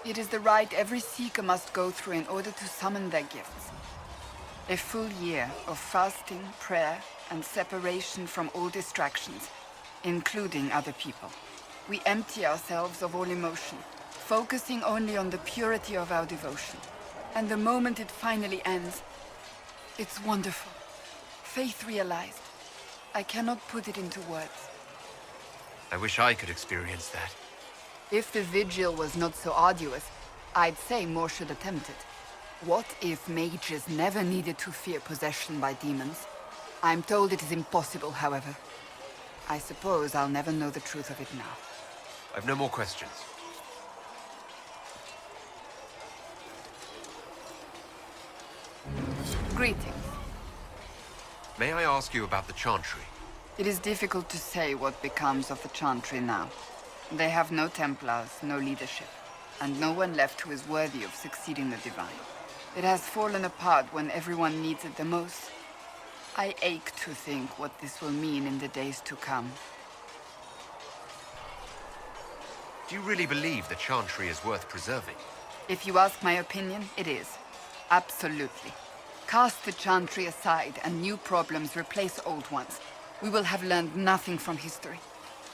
It is the rite every Seeker must go through in order to summon their gifts. A full year of fasting, prayer, and separation from all distractions, including other people. We empty ourselves of all emotion, focusing only on the purity of our devotion. And the moment it finally ends, it's wonderful. Faith realized. I cannot put it into words. I wish I could experience that. If the vigil was not so arduous, I'd say more should attempt it. What if mages never needed to fear possession by demons? I'm told it is impossible, however. I suppose I'll never know the truth of it now. I've no more questions. Greetings. May I ask you about the Chantry? It is difficult to say what becomes of the Chantry now. They have no Templars, no leadership, and no one left who is worthy of succeeding the Divine. It has fallen apart when everyone needs it the most. I ache to think what this will mean in the days to come. Do you really believe the Chantry is worth preserving? If you ask my opinion, it is. Absolutely. Cast the Chantry aside and new problems replace old ones. We will have learned nothing from history.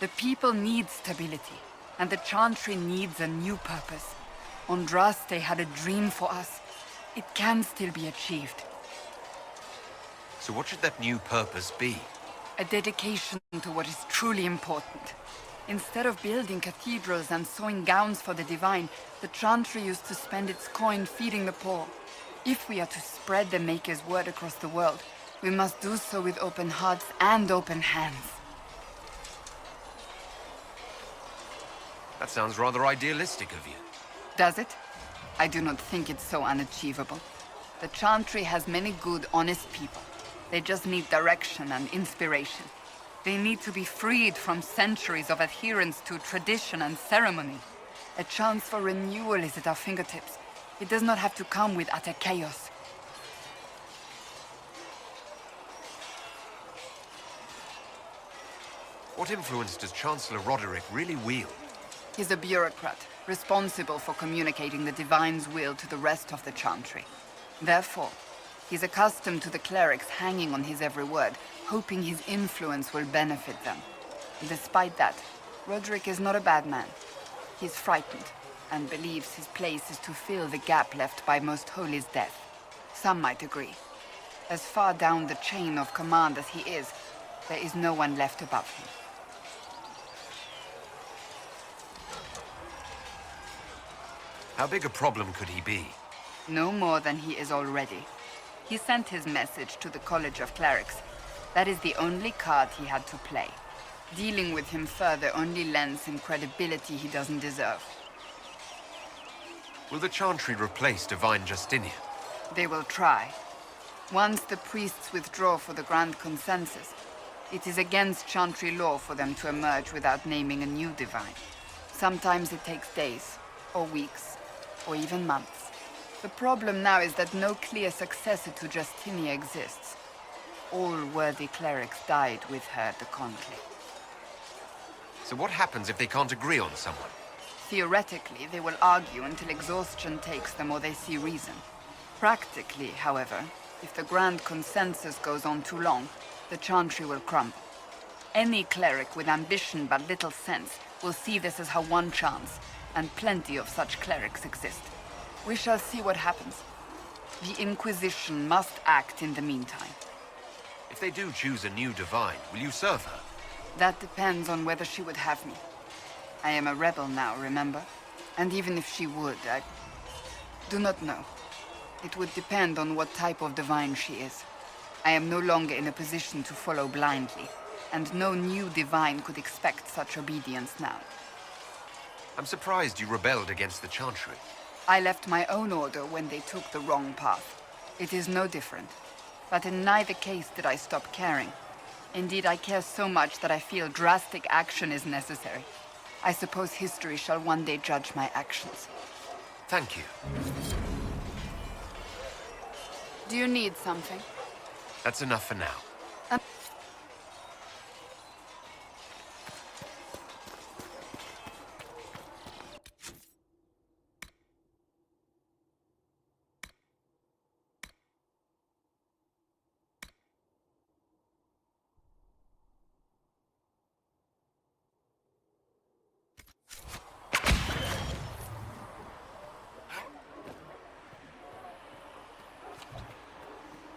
The people need stability, and the Chantry needs a new purpose. Andraste had a dream for us. It can still be achieved. So what should that new purpose be? A dedication to what is truly important. Instead of building cathedrals and sewing gowns for the divine, the Chantry used to spend its coin feeding the poor. If we are to spread the Maker's word across the world, we must do so with open hearts and open hands. That sounds rather idealistic of you. Does it? I do not think it's so unachievable. The Chantry has many good, honest people. They just need direction and inspiration. They need to be freed from centuries of adherence to tradition and ceremony. A chance for renewal is at our fingertips. It does not have to come with utter chaos. What influence does Chancellor Roderick really wield? He's a bureaucrat, responsible for communicating the Divine's will to the rest of the Chantry. Therefore, he's accustomed to the clerics hanging on his every word, hoping his influence will benefit them. Despite that, Roderick is not a bad man. He's frightened, and believes his place is to fill the gap left by Most Holy's death. Some might agree. As far down the chain of command as he is, there is no one left above him. How big a problem could he be? No more than he is already. He sent his message to the College of Clerics. That is the only card he had to play. Dealing with him further only lends him credibility he doesn't deserve. Will the Chantry replace Divine Justinian? They will try. Once the priests withdraw for the Grand Consensus, it is against Chantry law for them to emerge without naming a new divine. Sometimes it takes days, or weeks, or even months. The problem now is that no clear successor to Justinia exists. All worthy clerics died with her at the conclave. So what happens if they can't agree on someone? Theoretically, they will argue until exhaustion takes them or they see reason. Practically, however, if the Grand Consensus goes on too long, the Chantry will crumble. Any cleric with ambition but little sense will see this as her one chance, and plenty of such clerics exist. We shall see what happens. The Inquisition must act in the meantime. If they do choose a new divine, will you serve her? That depends on whether she would have me. I am a rebel now, remember? And even if she would, I do not know. It would depend on what type of divine she is. I am no longer in a position to follow blindly, and no new divine could expect such obedience now. I'm surprised you rebelled against the Chantry. I left my own order when they took the wrong path. It is no different. But in neither case did I stop caring. Indeed, I care so much that I feel drastic action is necessary. I suppose history shall one day judge my actions. Thank you. Do you need something? That's enough for now.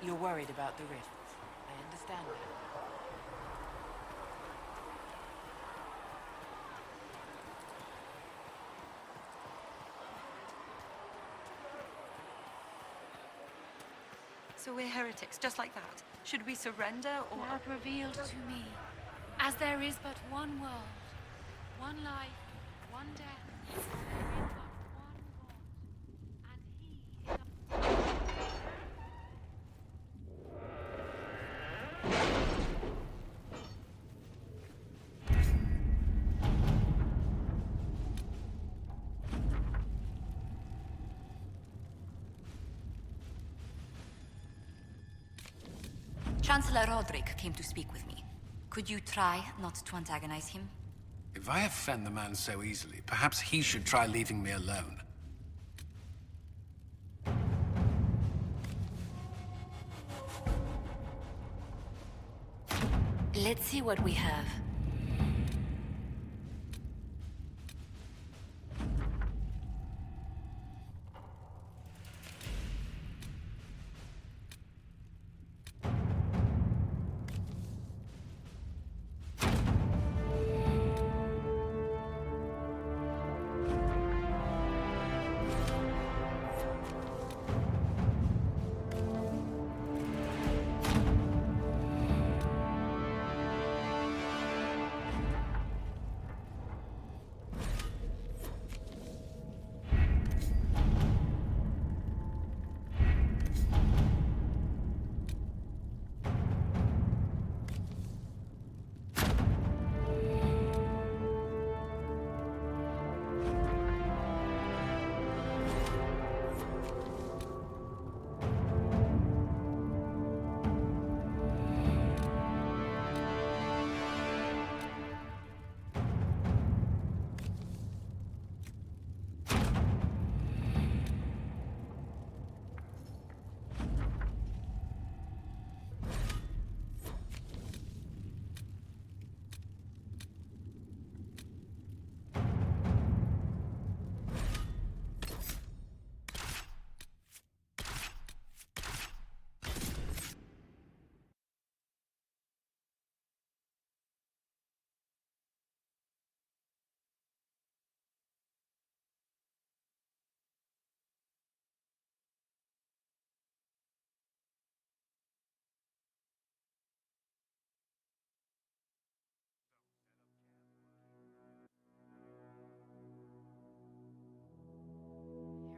You're worried about the rifts. I understand that. So we're heretics, just like that. Should we surrender or... Not revealed to me. As there is but one world, one life, one death, there is but one God. And he is Chancellor Roderick came to speak with me. Could you try not to antagonize him? If I offend the man so easily, perhaps he should try leaving me alone. Let's see what we have.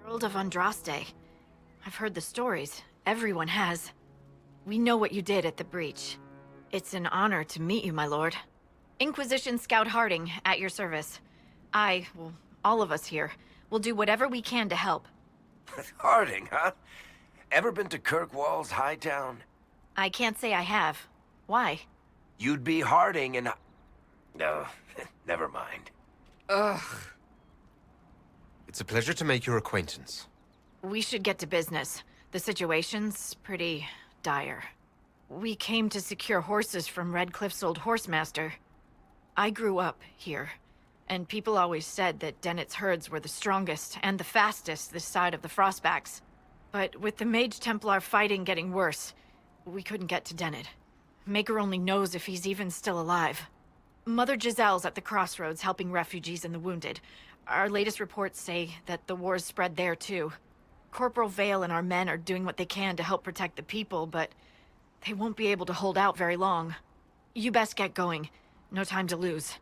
World of Andraste. I've heard the stories. Everyone has. We know what you did at the breach. It's an honor to meet you, my lord. Inquisition Scout Harding, at your service. Well, all of us here, will do whatever we can to help. Harding, huh? Ever been to Kirkwall's Hightown? I can't say I have. Why? You'd be Harding and... No, never mind. Ugh. It's a pleasure to make your acquaintance. We should get to business. The situation's pretty dire. We came to secure horses from Redcliffe's old horsemaster. I grew up here, and people always said that Dennett's herds were the strongest and the fastest this side of the Frostbacks. But with the Mage Templar fighting getting worse, we couldn't get to Dennett. Maker only knows if he's even still alive. Mother Giselle's at the crossroads helping refugees and the wounded. Our latest reports say that the war's spread there too. Corporal Vale and our men are doing what they can to help protect the people, but they won't be able to hold out very long. You best get going. No time to lose.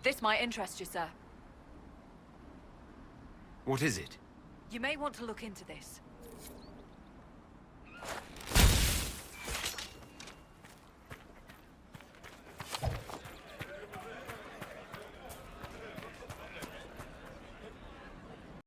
This might interest you, sir. What is it? You may want to look into this.